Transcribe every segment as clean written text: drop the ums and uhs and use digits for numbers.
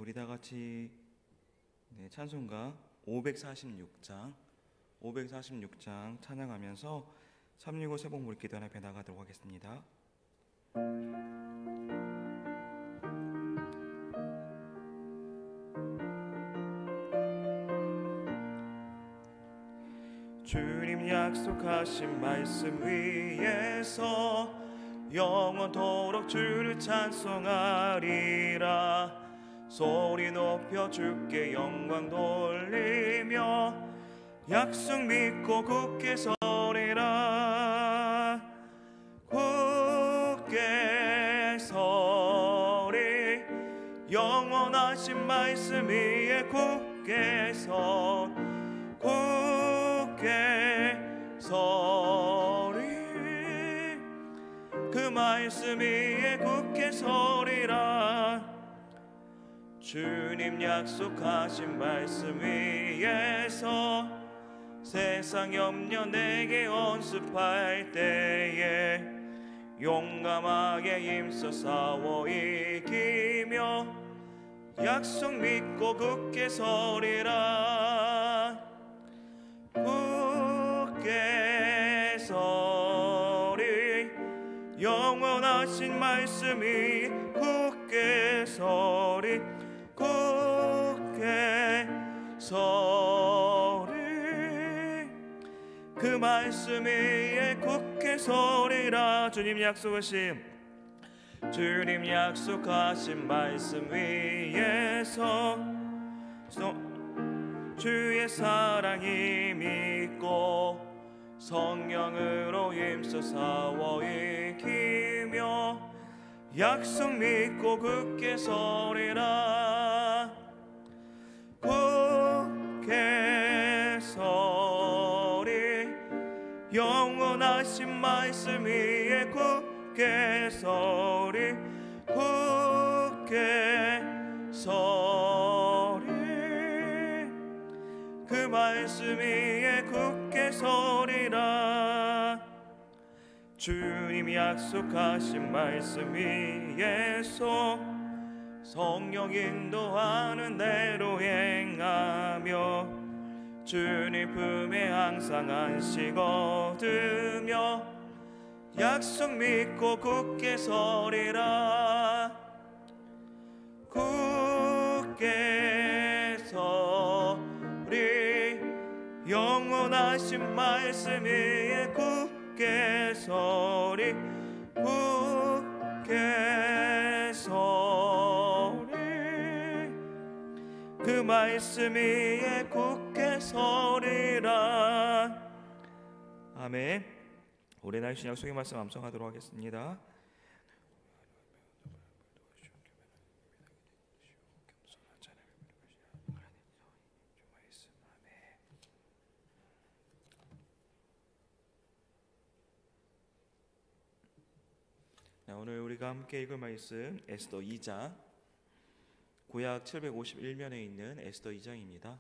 우리 다 같이 찬송가 546장 찬양하면서 365 새복 물기도 앞에 나가도록 하겠습니다. 주님 약속하신 말씀 위에서 영원토록 주를 찬송하리라. 소리 높여 주께 영광 돌리며 약속 믿고 굳게 서리라. 굳게 서리 영원하신 말씀 위에 굳게 서리 그 말씀 위에 굳게 서리라. 주님 약속하신 말씀 위에서 세상 염려 내게 언습할 때에 용감하게 힘써 싸워 이기며 약속 믿고 굳게 서리라. 굳게 서리 영원하신 말씀 위에 굳게 서리 굳게 서리 그 말씀 위에 굳게 서리라. 주님 약속하신 말씀 위에서 주의 사랑이 믿고 성령으로 힘써 싸워 이기며 약속 믿고 굳게 서리라. 굳게 서리 영원하신 말씀 위에 굳게 서리 굳게 서리 그 말씀 위에 굳게 서리라. 주님 약속하신 말씀 위에서 성령 인도하는 대로 행하며 주님 품에 항상 안식 얻으며 약속 믿고 굳게 서리라. 굳게 서리 영원하신 말씀 위에 굳게 서리 굳게 서리 그 말씀 위에 굳게 서리라. 아멘. 올해 날씨 약속의 말씀 암송하도록 하겠습니다. 오늘 우리가 함께 읽을 말씀 에스더 2장, 구약 751면에 있는 에스더 2장입니다.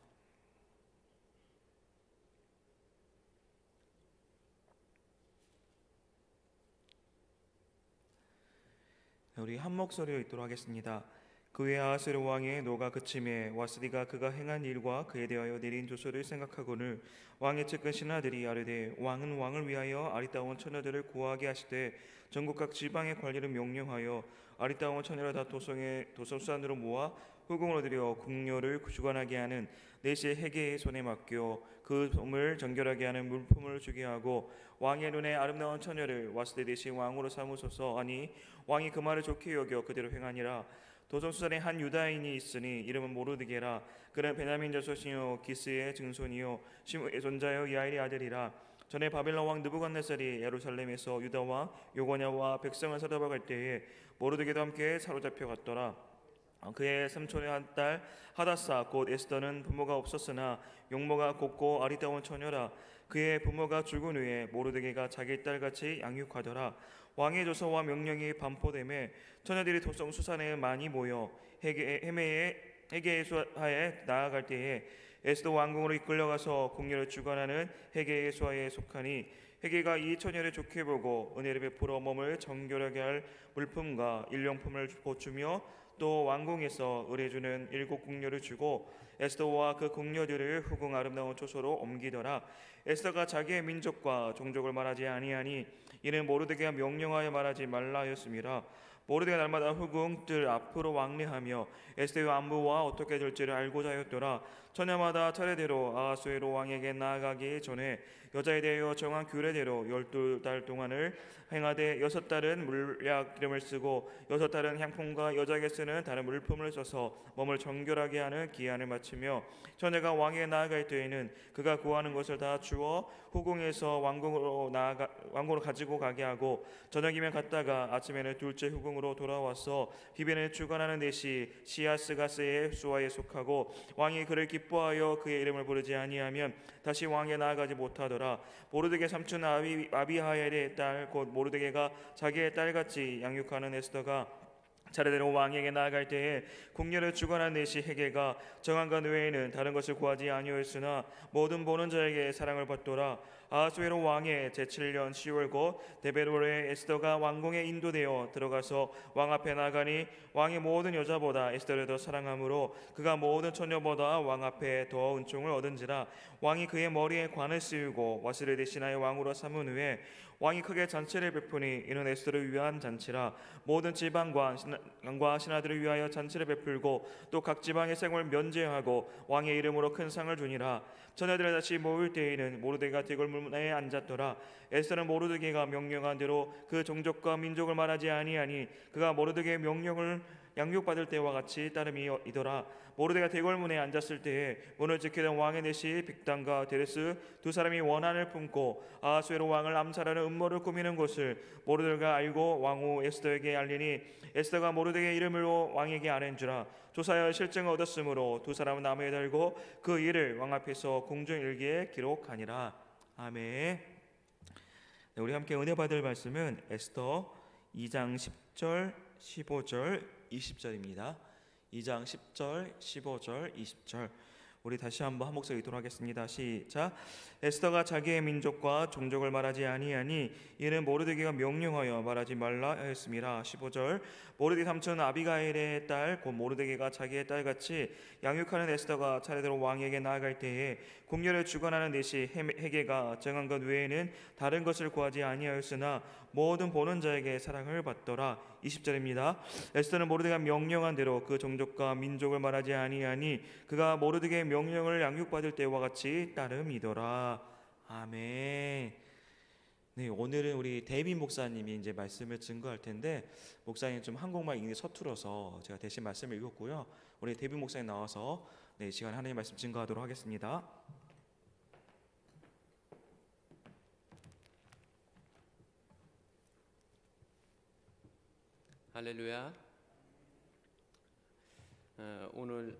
우리 한 목소리로 읽도록 하겠습니다. 그 후에 아하스웨로 왕의 노가 그침에 와스디가 그가 행한 일과 그에 대하여 내린 조서를 생각하거늘 왕의 측근 신하들이 아뢰되 왕은 왕을 위하여 아리따운 처녀들을 구하게 하시되 전국 각 지방의 관리를 명령하여 아리따운 처녀를 다 도성수산으로 모아 후궁으로 들여 궁녀를 주관하게 하는 내시의 해계의 손에 맡겨 그 몸을 정결하게 하는 물품을 주게 하고 왕의 눈에 아름다운 처녀를 와스디 대신 왕으로 삼으소서 하니 왕이 그 말을 좋게 여겨 그대로 행하니라. 도성수산에 한 유다인이 있으니 이름은 모르드게라. 그는 베냐민 자손이요 기스의 증손이요 시므의 손자요 야일의 아들이라. 전에 바벨론 왕 느부갓네살이 예루살렘에서 유다와 요고냐와 백성을 사로잡아갈 때에 모르드게도 함께 사로잡혀 갔더라. 그의 삼촌의 한 딸 하다사 곧 에스더는 부모가 없었으나 용모가 곱고 아리따운 처녀라. 그의 부모가 죽은 후에 모르드게가 자기 딸같이 양육하더라. 왕의 조서와 명령이 반포됨에 처녀들이 도성 수산에 많이 모여 해계의 수하에 나아갈 때에 에스더 왕궁으로 이끌려가서 궁녀를 주관하는 해계의 수하에 속하니 해계가 이 처녀를 좋게 보고 은혜를 베풀어 몸을 정결하게 할 물품과 일용품을 보주며 또 왕궁에서 의뢰주는 7궁녀를 주고 에스더와 그 궁녀들을 후궁 아름다운 초소로 옮기더라. 에스더가 자기의 민족과 종족을 말하지 아니하니 이는 모르드게가 명령하여 말하지 말라 하였음이라. 모르드게가 날마다 후궁들 앞으로 왕래하며 에스더의 안부와 어떻게 될지를 알고자 하였더라. 처녀마다 차례대로 아하수에로 왕에게 나아가기 전에 여자에 대하여 정한 규례대로 12달 동안을 행하되 6달은 물약 기름을 쓰고 6달은 향품과 여자에게 쓰는 다른 물품을 써서 몸을 정결하게 하는 기한을 마치며 처녀가 왕에게 나아갈 때에는 그가 구하는 것을 다 주어 후궁에서 왕궁으로 가지고 가게 하고 저녁이면 갔다가 아침에는 둘째 후궁으로 돌아와서 비변을 주관하는 넷이 시아스가스의 수하에 속하고 왕이 그를 기뻐하여 그의 이름을 부르지 아니하면 다시 왕에 나아가지 못하더라. 모르드게 삼촌 아비하엘의 딸 곧 모르드게가 자기의 딸같이 양육하는 에스더가 차례대로 왕에게 나아갈 때에 궁녀를 주관한 넷이 헤게가 정한 것 외에는 다른 것을 구하지 아니하였으나 모든 보는 자에게 사랑을 받더라. 아하수에로 왕의 제7년 10월 곧 데베롤에 에스더가 왕궁에 인도되어 들어가서 왕 앞에 나가니 왕이 모든 여자보다 에스더를 더 사랑하므로 그가 모든 처녀보다 왕 앞에 더 은총을 얻은지라. 왕이 그의 머리에 관을 씌우고 와스를 대신하여 왕으로 삼은 후에 왕이 크게 잔치를 베푸니 이는 에스더를 위한 잔치라. 모든 지방과 신하들을 위하여 잔치를 베풀고 또 각 지방의 생을 면제하고 왕의 이름으로 큰 상을 주니라. 처녀들이 다시 모일 때에는 모르드게가 대궐문에 앉았더라. 에스더는 모르드게가 명령한 대로 그 종족과 민족을 말하지 아니하니 그가 모르드게의 명령을 양육받을 때와 같이 따름이더라. 모르드게가 대궐문에 앉았을 때에 문을 지키던 왕의 넷이 빅단과 데레스 두 사람이 원한을 품고 아하수에로 왕을 암살하는 음모를 꾸미는 것을 모르드게가 알고 왕후 에스더에게 알리니 에스더가 모르드게의 이름으로 왕에게 아는지라. 조사하여 실증을 얻었으므로 두 사람은 나무에 달고 그 일을 왕 앞에서 공중일기에 기록하니라. 아멘. 네, 우리 함께 은혜 받을 말씀은 에스더 2장 10절, 15절, 20절입니다. 2장 10절, 15절, 20절. 우리 다시 한번 한 목소리 기도하겠습니다. 시작. 에스더가 자기의 민족과 종족을 말하지 아니하니 이는 모르드게가 명령하여 말하지 말라 하였습니다. 15절. 모르드게 삼촌 아비가일의 딸 곧 모르드게가 자기의 딸같이 양육하는 에스더가 차례대로 왕에게 나아갈 때에 궁녀를 주관하는 넷이 헤게가 정한 것 외에는 다른 것을 구하지 아니하였으나 모든 보는 자에게 사랑을 받더라. 20절입니다. 에스더는 모르드게가 명령한 대로 그 종족과 민족을 말하지 아니하니 그가 모르드게의 명령을 양육받을 때와 같이 따름이더라. 아멘. 네, 오늘은 우리 데이빈 목사님이 이제 말씀을 증거할 텐데 목사님 좀 한국말 읽기 서툴어서 제가 대신 말씀을 읽었고요. 우리 데이빈 목사님 나와서 네, 시간 하나님 말씀 증거하도록 하겠습니다. 할렐루야. 오늘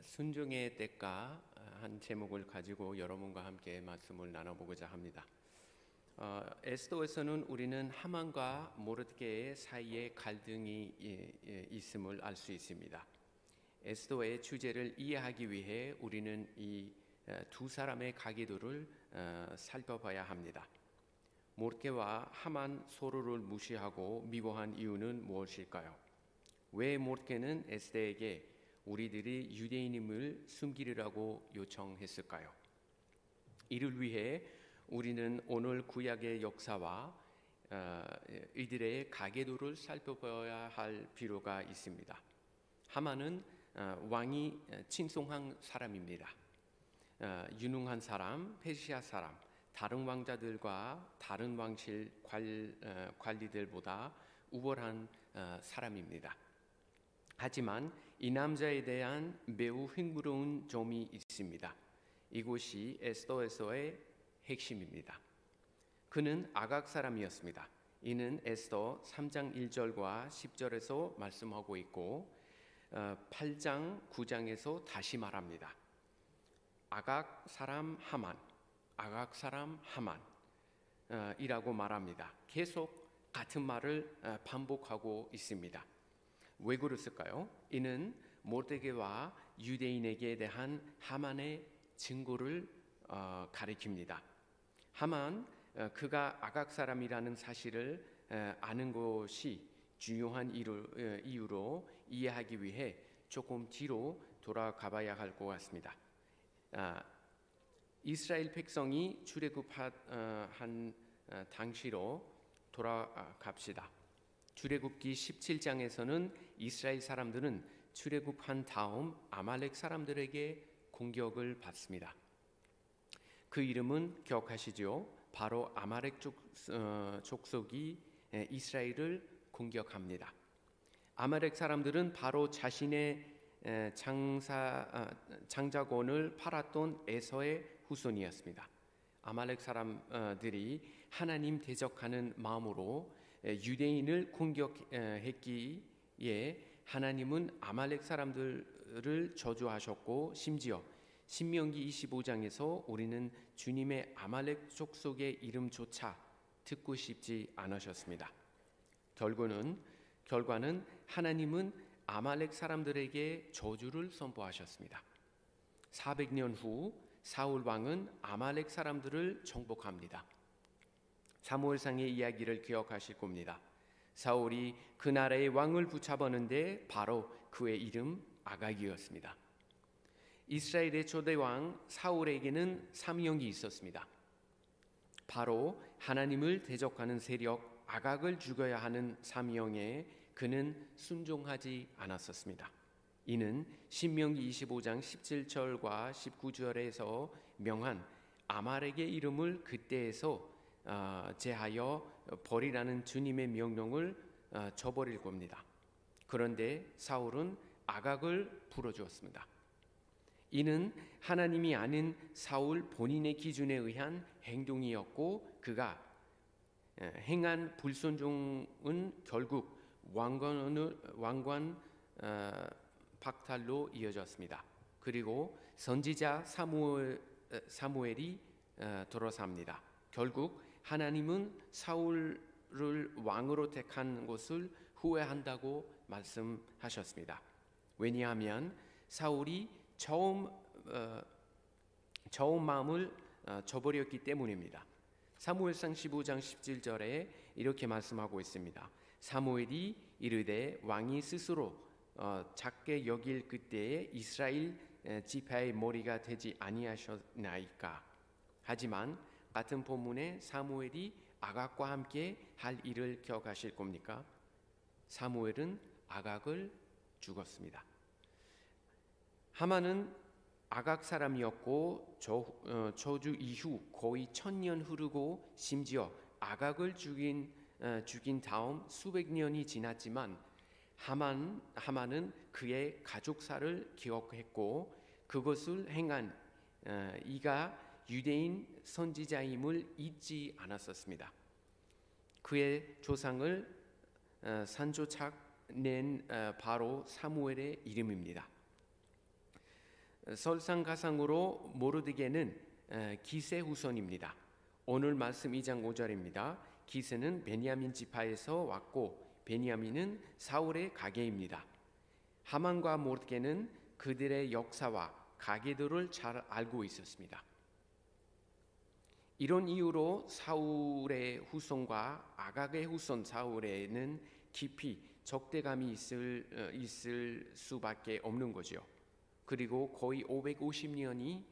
순종의 대가 한 제목을 가지고 여러분과 함께 말씀을 나눠보고자 합니다. 에스더에서는 우리는 하만과 모르드게의 사이에 갈등이 있음을 알 수 있습니다. 에스더의 주제를 이해하기 위해 우리는 이 두 사람의 가계도를 살펴봐야 합니다. 모르드게와 하만 서로를 무시하고 미워한 이유는 무엇일까요? 왜 모르드게는 에스더에게 우리들이 유대인임을 숨기리라고 요청했을까요? 이를 위해 우리는 오늘 구약의 역사와 이들의 가계도를 살펴봐야 할 필요가 있습니다. 하만은 왕이 친송한 사람입니다. 유능한 사람, 페르시아 사람, 다른 왕자들과 다른 왕실 관리들보다 우월한 사람입니다. 하지만 이 남자에 대한 매우 흥미로운 점이 있습니다. 이것이 에스더에서의 핵심입니다. 그는 아각 사람이었습니다. 이는 에스더 3장 1절과 10절에서 말씀하고 있고 8장 9장에서 다시 말합니다. 아각 사람 하만, 아각 사람 하만 이라고 말합니다. 계속 같은 말을 반복하고 있습니다. 왜 그랬을까요? 이는 모르드게와 유대인에게 대한 하만의 증거를 가리킵니다. 하만 그가 아각 사람이라는 사실을 아는 것이 중요한 이유로 이해하기 위해 조금 뒤로 돌아가봐야 할 것 같습니다. 이스라엘 백성이 출애굽한 당시로 돌아갑시다. 출애굽기 17장에서는 이스라엘 사람들은 출애굽한 다음 아말렉 사람들에게 공격을 받습니다. 그 이름은 기억하시죠? 바로 아말렉 족속이 이스라엘을 공격합니다. 아말렉 사람들은 바로 자신의 장자권을 팔았던 에서의 후손이었습니다. 아말렉 사람들이 하나님 대적하는 마음으로 유대인을 공격했기에 하나님은 아말렉 사람들을 저주하셨고, 심지어 신명기 25장에서 우리는 주님의 아말렉 족속의 이름조차 듣고 싶지 않으셨습니다. 결과는 하나님은 아말렉 사람들에게 저주를 선포하셨습니다. 400년 후 사울 왕은 아말렉 사람들을 정복합니다. 사무엘상의 이야기를 기억하실 겁니다. 사울이 그 나라의 왕을 붙잡았는데 바로 그의 이름 아각이었습니다. 이스라엘의 초대 왕 사울에게는 사명이 있었습니다. 바로 하나님을 대적하는 세력 아각을 죽여야 하는 사명에 그는 순종하지 않았었습니다. 이는 신명기 25장 17절과 19절에서 명한 아말렉의 이름을 그때에서 제하여 버리라는 주님의 명령을 저버릴 겁니다. 그런데 사울은 아각을 불러주었습니다. 이는 하나님이 아닌 사울 본인의 기준에 의한 행동이었고, 그가 행한 불순종은 결국 왕관 박탈로 이어졌습니다. 그리고 선지자 사무엘이 돌아섭니다. 결국 하나님은 사울을 왕으로 택한 것을 후회한다고 말씀하셨습니다. 왜냐하면 사울이 처음 마음을 저버렸기 때문입니다. 사무엘상 15장 17절에 이렇게 말씀하고 있습니다. 사무엘이 이르되 왕이 스스로 작게 여길 그때에 이스라엘 지파의 머리가 되지 아니하셨나이까. 하지만 같은 본문에 사무엘이 아각과 함께 할 일을 기억하실 겁니까? 사무엘은 아각을 죽었습니다. 하만은 아각 사람이었고 저주 이후 거의 1000년 흐르고 심지어 아각을 죽인 다음 수백 년이 지났지만 하만은 그의 가족사를 기억했고, 그것을 행한 이가 유대인 선지자임을 잊지 않았었습니다. 그의 조상을 산조착낸 바로 사무엘의 이름입니다. 설상가상으로 모르드게는 기세 후손입니다. 오늘 말씀 2장 5절입니다. 기세는 베냐민 지파에서 왔고 베냐민은 사울의 가계입니다. 하만과 모르드게는 그들의 역사와 가계들을 잘 알고 있었습니다. 이런 이유로 사울의 후손과 아각의 후손 사울에는 깊이 적대감이 있을 수밖에 없는 거죠. 그리고 거의 550년이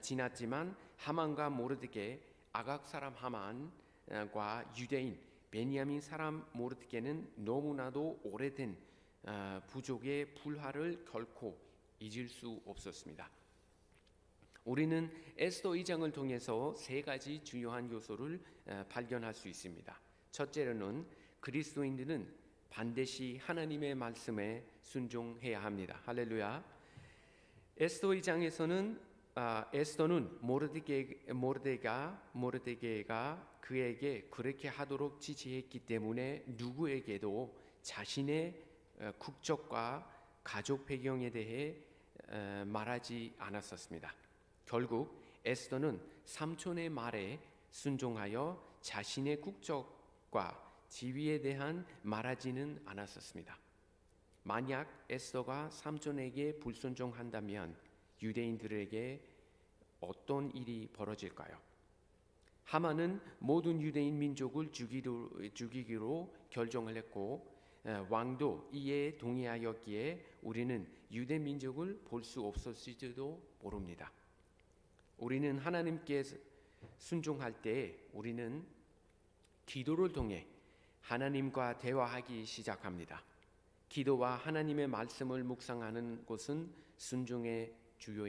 지났지만 하만과 모르드게, 아각 사람 하만과 유대인 베냐민 사람 모르드게는 너무나도 오래된 부족의 불화를 결코 잊을 수 없었습니다. 우리는 에스더 2장을 통해서 세 가지 중요한 요소를 발견할 수 있습니다. 첫째로는 그리스도인들은 반드시 하나님의 말씀에 순종해야 합니다. 할렐루야. 에스더 2장에서는 에스더는 모르드게가 그에게 그렇게 하도록 지시했기 때문에 누구에게도 자신의 국적과 가족 배경에 대해 말하지 않았었습니다. 결국 에스더는 삼촌의 말에 순종하여 자신의 국적과 지위에 대한 말하지는 않았었습니다. 만약 에스더가 삼촌에게 불순종한다면 유대인들에게 어떤 일이 벌어질까요? 하만은 모든 유대인 민족을 죽이기로 결정을 했고, 왕도 이에 동의하였기에 우리는 유대 민족을 볼 수 없었을지도 모릅니다. 우리는 하나님께 순종할 때 우리는 기도를 통해 하나님과 대화하기 시작합니다. 기도와 하나님의 말씀을 묵상하는 것은 순종의 주요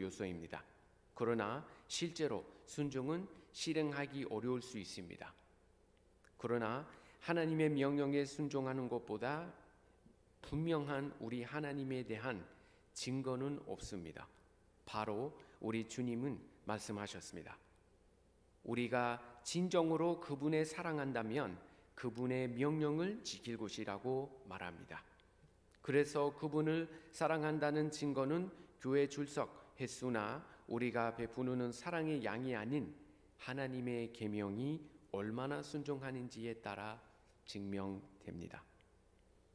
요소입니다. 그러나 실제로 순종은 실행하기 어려울 수 있습니다. 그러나 하나님의 명령에 순종하는 것보다 분명한 우리 하나님에 대한 증거는 없습니다. 바로 우리 주님은 말씀하셨습니다. 우리가 진정으로 그분을 사랑한다면 그분의 명령을 지킬 것이라고 말합니다. 그래서 그분을 사랑한다는 증거는 교회 출석 횟수나 우리가 베푸는 사랑의 양이 아닌 하나님의 계명이 얼마나 순종하는지에 따라 증명됩니다.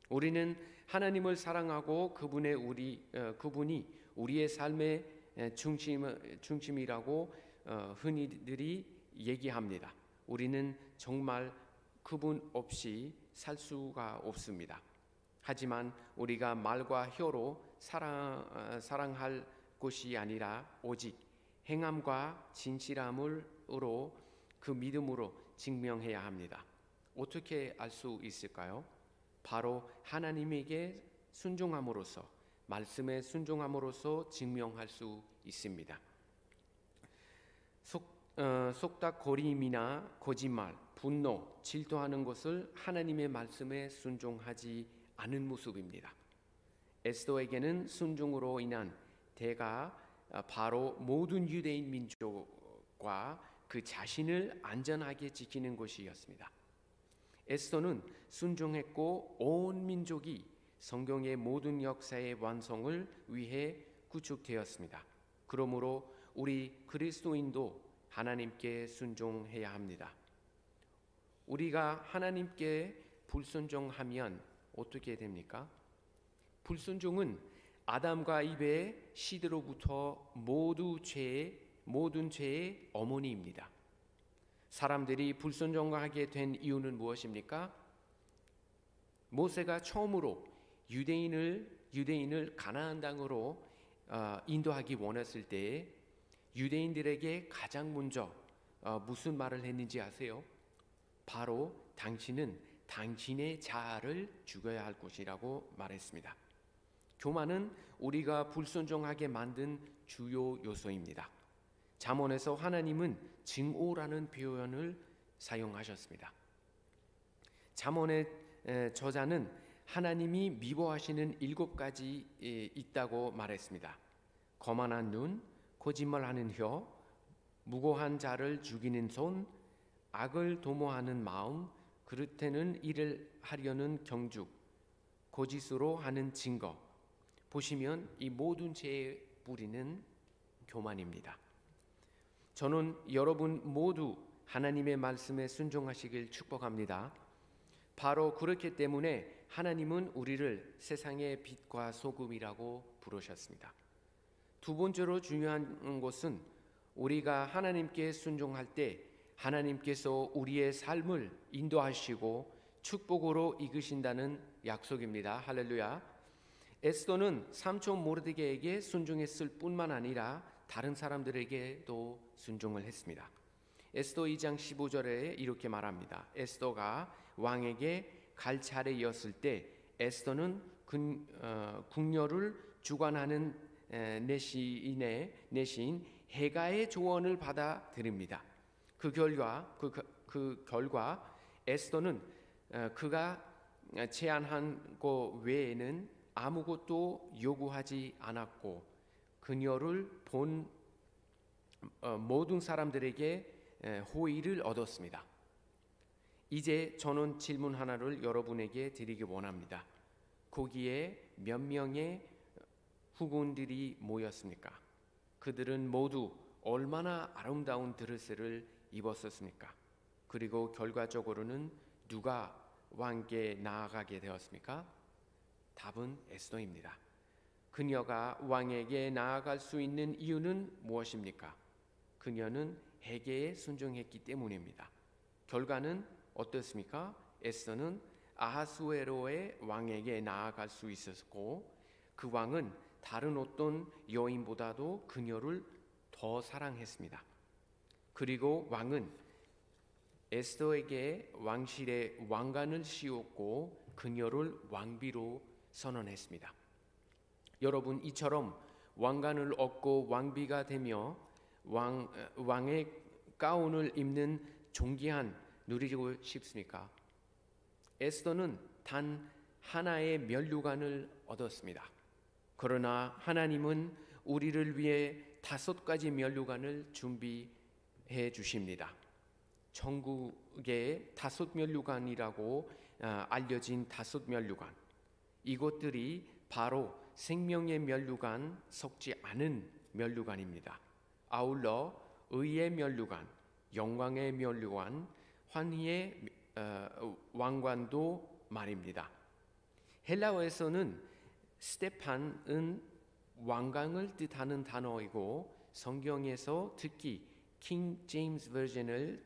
우리는 하나님을 사랑하고 그분이 우리의 삶의 중심이라고 흔히들이 얘기합니다. 우리는 정말 그분 없이 살 수가 없습니다. 하지만 우리가 말과 혀로 사랑할 것이 아니라 오직 행함과 진실함으로 그 믿음으로 증명해야 합니다. 어떻게 알 수 있을까요? 바로 하나님에게 순종함으로써, 말씀에 순종함으로써 증명할 수 있습니다. 속닥거림이나 거짓말, 분노, 질투하는 것을 하나님의 말씀에 순종하지 않은 모습입니다. 에스더에게는 순종으로 인한 대가 바로 모든 유대인 민족과 그 자신을 안전하게 지키는 것이었습니다. 에스더는 순종했고 온 민족이 성경의 모든 역사의 완성을 위해 구축되었습니다. 그러므로 우리 그리스도인도 하나님께 순종해야 합니다. 우리가 하나님께 불순종하면 어떻게 됩니까? 불순종은 아담과 이브의 시대로부터 모든 죄의 어머니입니다. 사람들이 불순종하게 된 이유는 무엇입니까? 모세가 처음으로 유대인을 가나안 땅으로 인도하기 원했을 때 유대인들에게 가장 먼저 무슨 말을 했는지 아세요? 바로 당신은 당신의 자아를 죽여야 할 것이라고 말했습니다. 교만은 우리가 불순종하게 만든 주요 요소입니다. 잠언에서 하나님은 증오라는 표현을 사용하셨습니다. 잠언의 저자는 하나님이 미워하시는 7가지 있다고 말했습니다. 거만한 눈, 거짓말하는 혀, 무고한 자를 죽이는 손, 악을 도모하는 마음, 그릇되는 일을 하려는 경주, 거짓으로 하는 증거. 보시면 이 모든 죄의 뿌리는 교만입니다. 저는 여러분 모두 하나님의 말씀에 순종하시길 축복합니다. 바로 그렇기 때문에 하나님은 우리를 세상의 빛과 소금이라고 부르셨습니다. 두 번째로 중요한 것은 우리가 하나님께 순종할 때 하나님께서 우리의 삶을 인도하시고 축복으로 이끄신다는 약속입니다. 할렐루야. 에스더는 삼촌 모르드게에게 순종했을 뿐만 아니라 다른 사람들에게도 순종을 했습니다. 에스더 2장 15절에 이렇게 말합니다. 에스더가 왕에게 갈 차례였을 때 에스더는 궁녀를 주관하는 내시인 헤가의 조언을 받아들입니다. 그 결과 에스더는 그가 제안한 것 외에는 아무것도 요구하지 않았고 그녀를 본 모든 사람들에게 호의를 얻었습니다. 이제 저는 질문 하나를 여러분에게 드리기 원합니다. 거기에 몇 명의 후군들이 모였습니까? 그들은 모두 얼마나 아름다운 드레스를 입었었습니까? 그리고 결과적으로는 누가 왕께 나아가게 되었습니까? 답은 에스더입니다. 그녀가 왕에게 나아갈 수 있는 이유는 무엇입니까? 그녀는 헤게에 순종했기 때문입니다. 결과는 어떻습니까? 에스더는 아하수에로의 왕에게 나아갈 수 있었고 그 왕은 다른 어떤 여인보다도 그녀를 더 사랑했습니다. 그리고 왕은 에스더에게 왕실에 왕관을 씌웠고 그녀를 왕비로 선언했습니다. 여러분, 이처럼 왕관을 얻고 왕비가 되며 왕의 가운을 입는 존귀한 누리고 싶습니까? 에스더는 단 하나의 면류관을 얻었습니다. 그러나 하나님은 우리를 위해 5가지 면류관을 준비해 주십니다. 천국의 5면류관이라고 알려진 5면류관, 이것들이 바로 생명의 면류관, 썩지 않은 면류관입니다. 아울러 의의 면류관, 영광의 면류관, 환희의 왕관도 말입니다. 헬라어에서는 스테판은 왕관을 뜻하는 단어이고 성경에서 특히 킹 제임스 버전을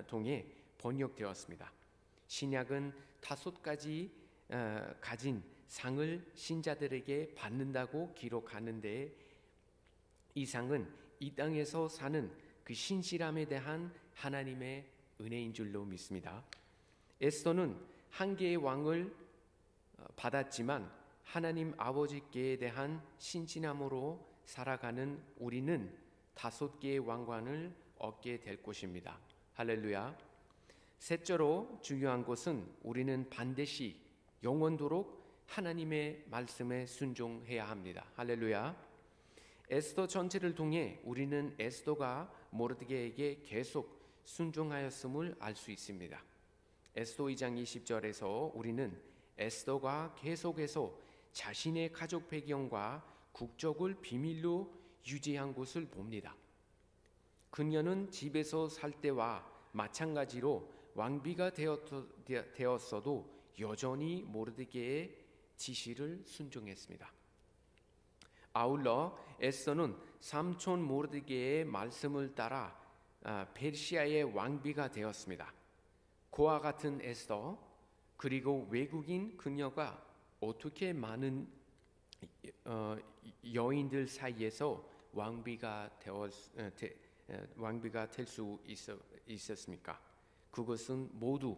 통해 번역되었습니다. 신약은 5가지 가진 상을 신자들에게 받는다고 기록하는데 이 상은 이 땅에서 사는 그 신실함에 대한 하나님의 은혜인 줄로 믿습니다. 에스더는 한 개의 왕을 받았지만 하나님 아버지께 대한 신실함으로 살아가는 우리는 5개의 왕관을 얻게 될 것입니다. 할렐루야. 셋째로 중요한 것은 우리는 반드시 영원토록 하나님의 말씀에 순종해야 합니다. 할렐루야. 에스더 전체를 통해 우리는 에스더가 모르드게에게 계속 순종하였음을 알 수 있습니다. 에스더 2장 20절에서 우리는 에스더가 계속해서 자신의 가족 배경과 국적을 비밀로 유지한 것을 봅니다. 그녀는 집에서 살 때와 마찬가지로 왕비가 되었어도 여전히 모르드게의 지시를 순종했습니다. 아울러 에스더는 삼촌 모르드게의 말씀을 따라 페르시아의 왕비가 되었습니다. 그와 같은 에스더, 그리고 외국인 그녀가 어떻게 많은 여인들 사이에서 왕비가 될 수 있었습니까? 그것은 모두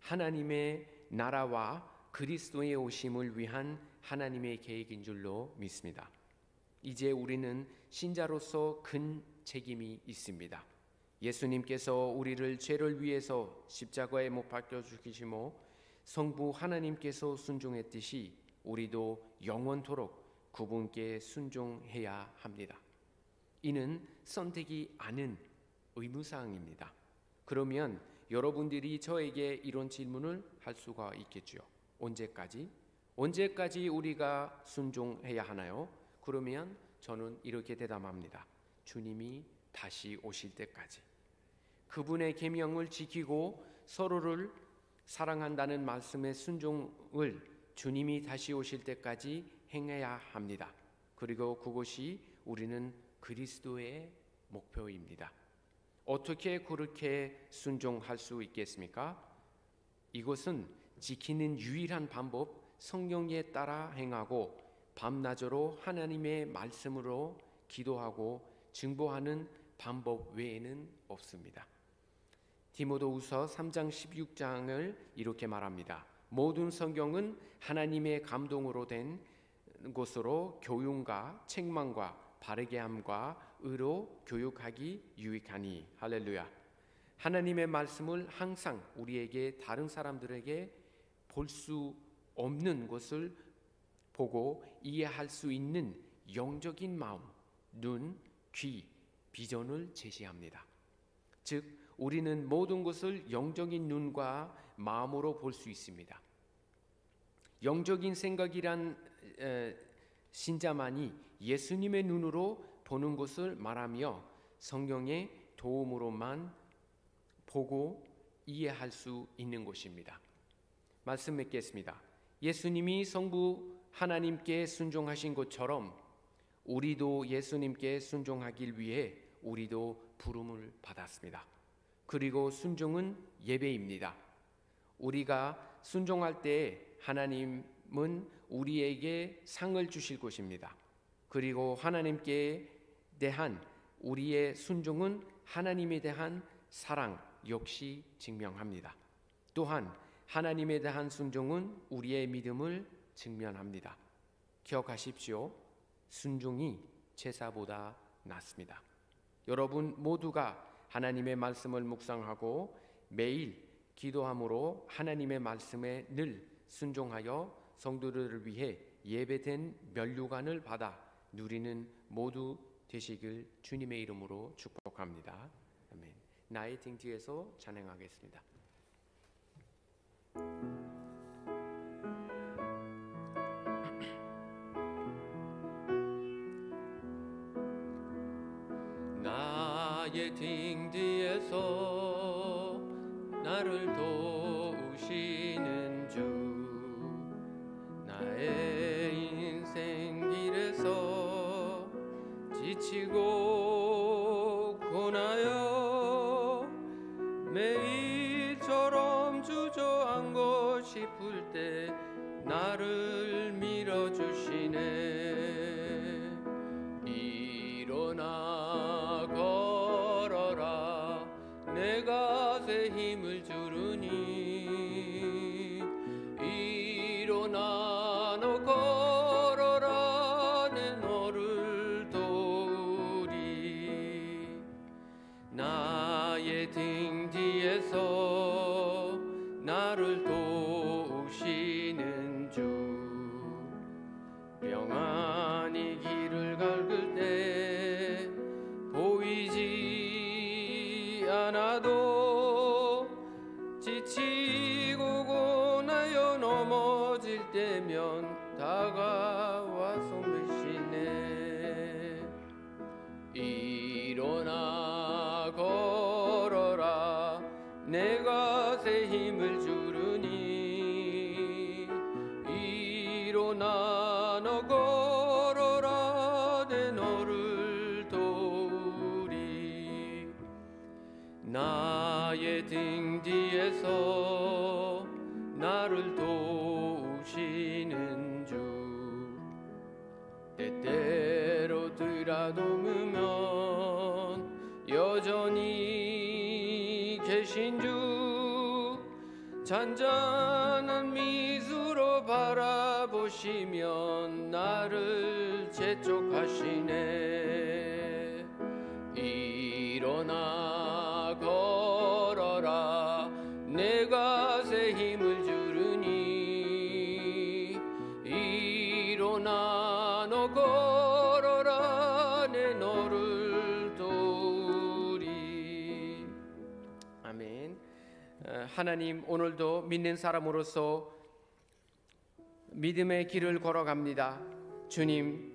하나님의 나라와 그리스도의 오심을 위한 하나님의 계획인 줄로 믿습니다. 이제 우리는 신자로서 큰 책임이 있습니다. 예수님께서 우리를 죄를 위해서 십자가에 못 박혀 죽이시고 성부 하나님께서 순종했듯이 우리도 영원토록 그분께 순종해야 합니다. 이는 선택이 아닌 의무사항입니다. 그러면 여러분들이 저에게 이런 질문을 할 수가 있겠죠. 언제까지 우리가 순종해야 하나요? 그러면 저는 이렇게 대답합니다. 주님이 다시 오실 때까지. 그분의 계명을 지키고 서로를 사랑한다는 말씀의 순종을 주님이 다시 오실 때까지 행해야 합니다. 그리고 그것이 우리는 그리스도의 목표입니다. 어떻게 그렇게 순종할 수 있겠습니까? 이것은 지키는 유일한 방법, 성령에 따라 행하고 밤낮으로 하나님의 말씀으로 기도하고 증거하는 방법 외에는 없습니다. 디모데후서 3장 16장을 이렇게 말합니다. 모든 성경은 하나님의 감동으로 된 것으로 교훈과 책망과 바르게 함과 의로 교육하기 유익하니. 할렐루야. 하나님의 말씀을 항상 우리에게 다른 사람들에게 볼 수 없는 것을 보고 이해할 수 있는 영적인 마음, 눈, 귀, 비전을 제시합니다. 즉 우리는 모든 것을 영적인 눈과 마음으로 볼 수 있습니다. 영적인 생각이란 신자만이 예수님의 눈으로 보는 것을 말하며 성령의 도움으로만 보고 이해할 수 있는 것입니다. 말씀 맺겠습니다. 예수님이 성부 하나님께 순종하신 것처럼 우리도 예수님께 순종하길 위해 우리도 부름을 받았습니다. 그리고 순종은 예배입니다. 우리가 순종할 때 하나님은 우리에게 상을 주실 것입니다. 그리고 하나님께 대한 우리의 순종은 하나님에 대한 사랑 역시 증명합니다. 또한 하나님에 대한 순종은 우리의 믿음을 증명합니다. 기억하십시오. 순종이 제사보다 낫습니다. 여러분 모두가 하나님의 말씀을 묵상하고 매일 기도함으로 하나님의 말씀에 늘 순종하여 성도들을 위해 예배된 면류관을 받아 누리는 모두 되시길 주님의 이름으로 축복합니다. 아멘. 나의 등 뒤에서 찬양하겠습니다. 나의 등 뒤에서 나를 도우시는 주, 나의 인생 길에서 지치고 고나여 매일처럼 주저앉고 싶을 때 나를 밀어주시네. 일어나 걸어라, 내가 새 힘을 주르니. 일어나 너 걸어라, 내 너를 도우리. 나의 등 뒤에서 나를 도우시는 주, 평안히 길을 갈글 때 보이지 않아도 지치고 고나여 넘어질 때면 다가와 손드시네. 일어나 걸어라, 내가 새 힘을 주르니. 일어나 너 걸어라, 내 너를 도우리. 나의 등 뒤에서 나를 도우시는 주, 때때로 드라dom으면 여전히 계신 주, 잔잔한 미소로 바라보시면 나를 재촉하시네. 일어나 걸어라, 내가 새 힘을 주르니. 일어나 너 걸어라, 내 너를 도우리. 아멘. 하나님, 오늘도 믿는 사람으로서 믿음의 길을 걸어갑니다. 주님,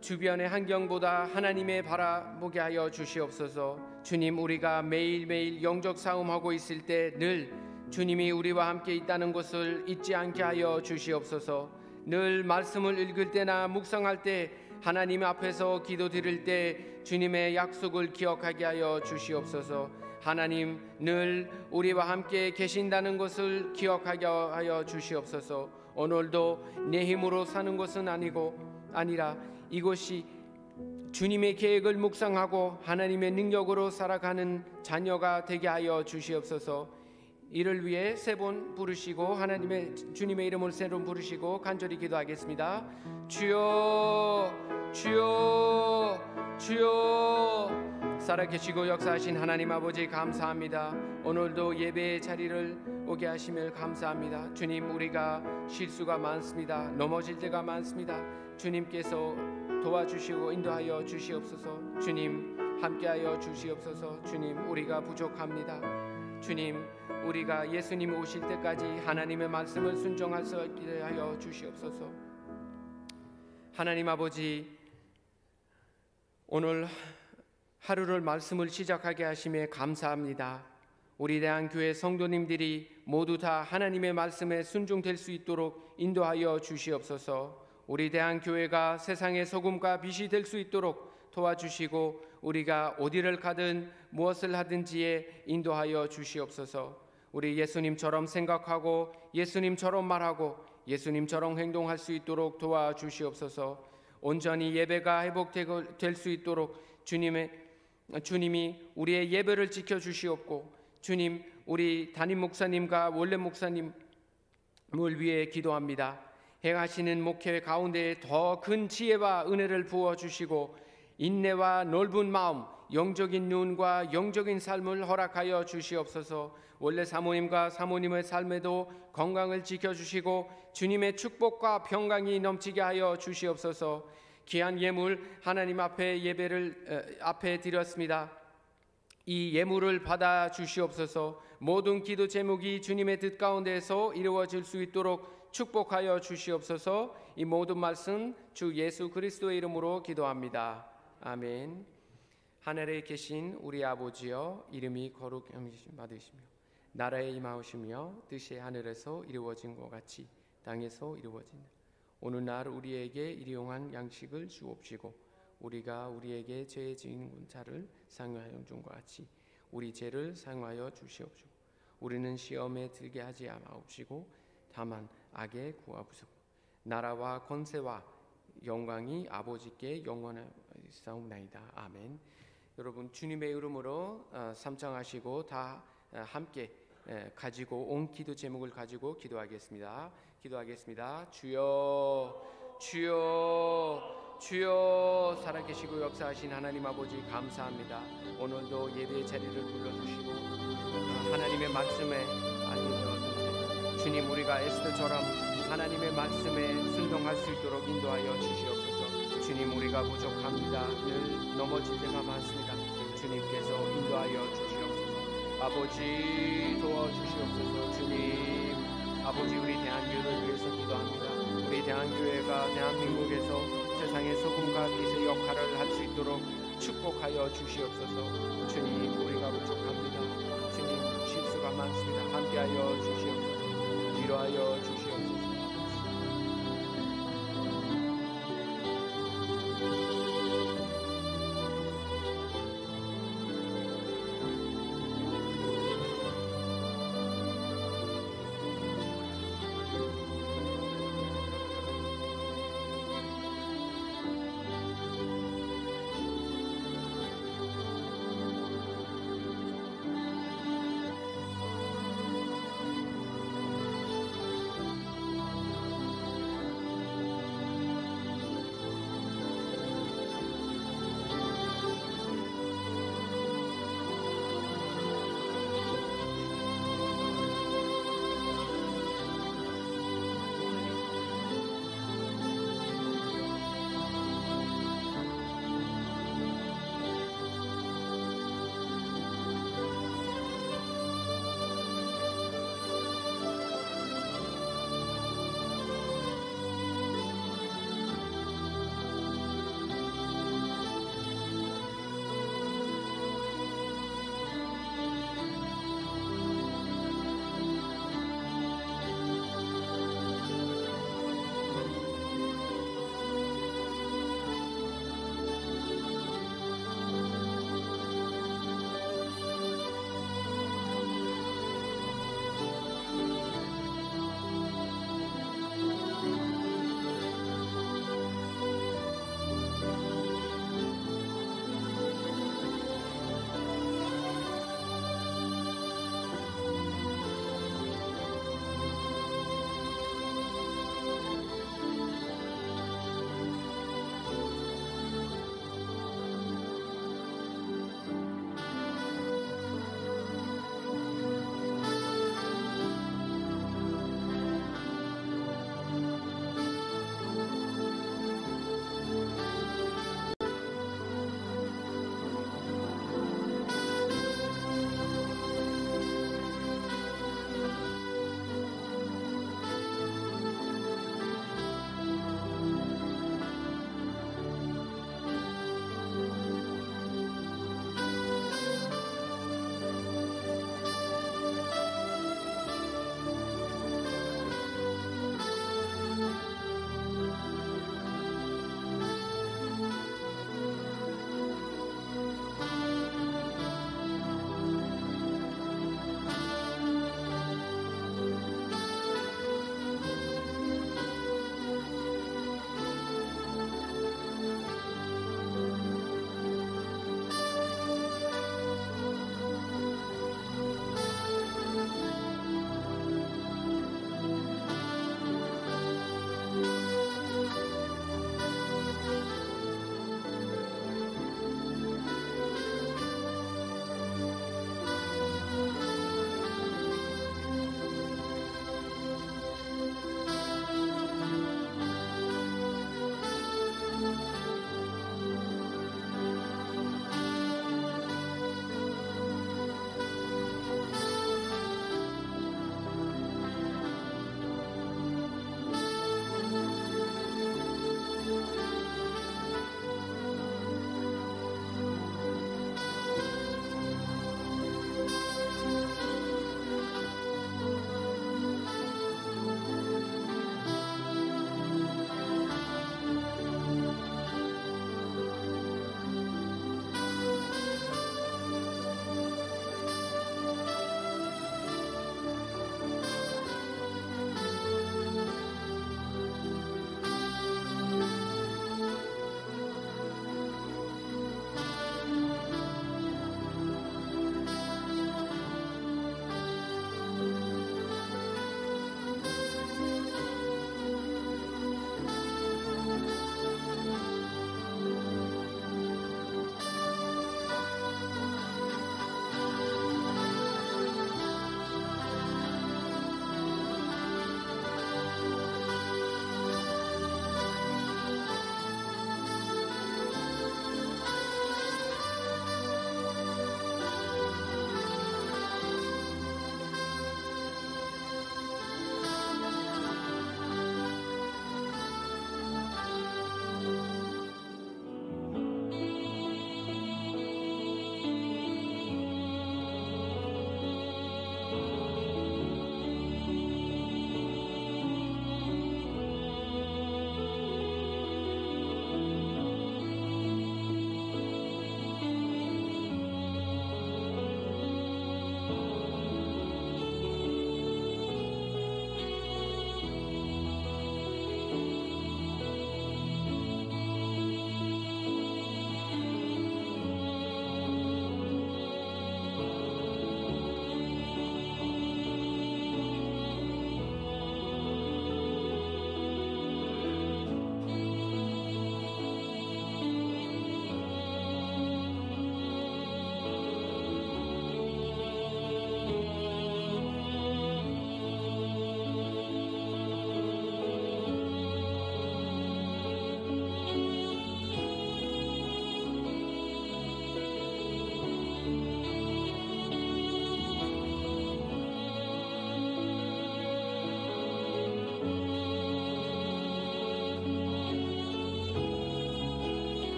주변의 환경보다 하나님의 바라보게 하여 주시옵소서. 주님, 우리가 매일매일 영적 싸움하고 있을 때 늘 주님이 우리와 함께 있다는 것을 잊지 않게 하여 주시옵소서. 늘 말씀을 읽을 때나 묵상할 때, 하나님 앞에서 기도드릴 때 주님의 약속을 기억하게 하여 주시옵소서. 하나님, 늘 우리와 함께 계신다는 것을 기억하게 하여 주시옵소서. 오늘도 내 힘으로 사는 것은 아니라 이것이 주님의 계획을 묵상하고 하나님의 능력으로 살아가는 자녀가 되게 하여 주시옵소서. 이를 위해 세 번 부르시고 주님의 이름을 세 번 부르시고 간절히 기도하겠습니다. 주여, 주여, 주여. 살아계시고 역사하신 하나님 아버지, 감사합니다. 오늘도 예배의 자리를 오게 하심을 감사합니다. 주님, 우리가 실수가 많습니다. 넘어질 때가 많습니다. 주님께서 도와주시고 인도하여 주시옵소서. 주님, 함께하여 주시옵소서. 주님, 우리가 부족합니다. 주님, 우리가 예수님 오실 때까지 하나님의 말씀을 순종할 수 있게 하여 주시옵소서. 하나님 아버지, 오늘 하루를 말씀을 시작하게 하심에 감사합니다. 우리 대한교회 성도님들이 모두 다 하나님의 말씀에 순종될 수 있도록 인도하여 주시옵소서. 우리 대한교회가 세상의 소금과 빛이 될 수 있도록 도와주시고 우리가 어디를 가든 무엇을 하든지에 인도하여 주시옵소서. 우리 예수님처럼 생각하고 예수님처럼 말하고 예수님처럼 행동할 수 있도록 도와주시옵소서. 온전히 예배가 회복될 수 있도록 주님이 우리의 예배를 지켜주시옵고, 주님, 우리 담임 목사님과 원래 목사님을 위해 기도합니다. 행하시는 목회 가운데 더 큰 지혜와 은혜를 부어주시고 인내와 넓은 마음, 영적인 눈과 영적인 삶을 허락하여 주시옵소서. 원래 사모님과 사모님의 삶에도 건강을 지켜주시고 주님의 축복과 평강이 넘치게 하여 주시옵소서. 귀한 예물 하나님 앞에 앞에 드렸습니다. 이 예물을 받아 주시옵소서. 모든 기도 제목이 주님의 뜻 가운데에서 이루어질 수 있도록 축복하여 주시옵소서. 이 모든 말씀 주 예수 그리스도의 이름으로 기도합니다. 아멘. 하늘에 계신 우리 아버지여, 이름이 거룩함 받으시며 나라에 임하오시며 뜻이 하늘에서 이루어진 것 같이 땅에서 이루어진다. 오늘날 우리에게 일용할 양식을 주옵시고 우리가 우리에게 죄 지은 자를 상하여 준 것 같이 우리 죄를 상하여 주시옵시고 우리는 시험에 들게 하지 마옵시고 다만 악에 구하옵소서. 나라와 권세와 영광이 아버지께 영원하사옵나이다. 아멘. 여러분, 주님의 이름으로 삼창하시고 다 함께 가지고 온 기도 제목을 가지고 기도하겠습니다. 주여, 주여, 주여. 살아계시고 역사하신 하나님 아버지, 감사합니다. 오늘도 예배의 자리를 불러주시고 하나님의 말씀에 알려주었습니다. 주님, 우리가 에스더처럼 하나님의 말씀에 순종할 수 있도록 인도하여 주시옵소서. 주님, 우리가 부족합니다. 늘 넘어질 때가 많습니다. 주님께서 인도하여 주시옵소서. 아버지, 도와주시옵소서. 주님, 아버지, 우리 대한교회를 위해서 기도합니다. 우리 대한교회가 대한민국에서 세상의 소금과 빛의 역할을 할 수 있도록 축복하여 주시옵소서. 주님, 우리가 부족합니다. 주님, 실수가 많습니다. 함께하여 주시옵소서. 위로하여 주시옵소서.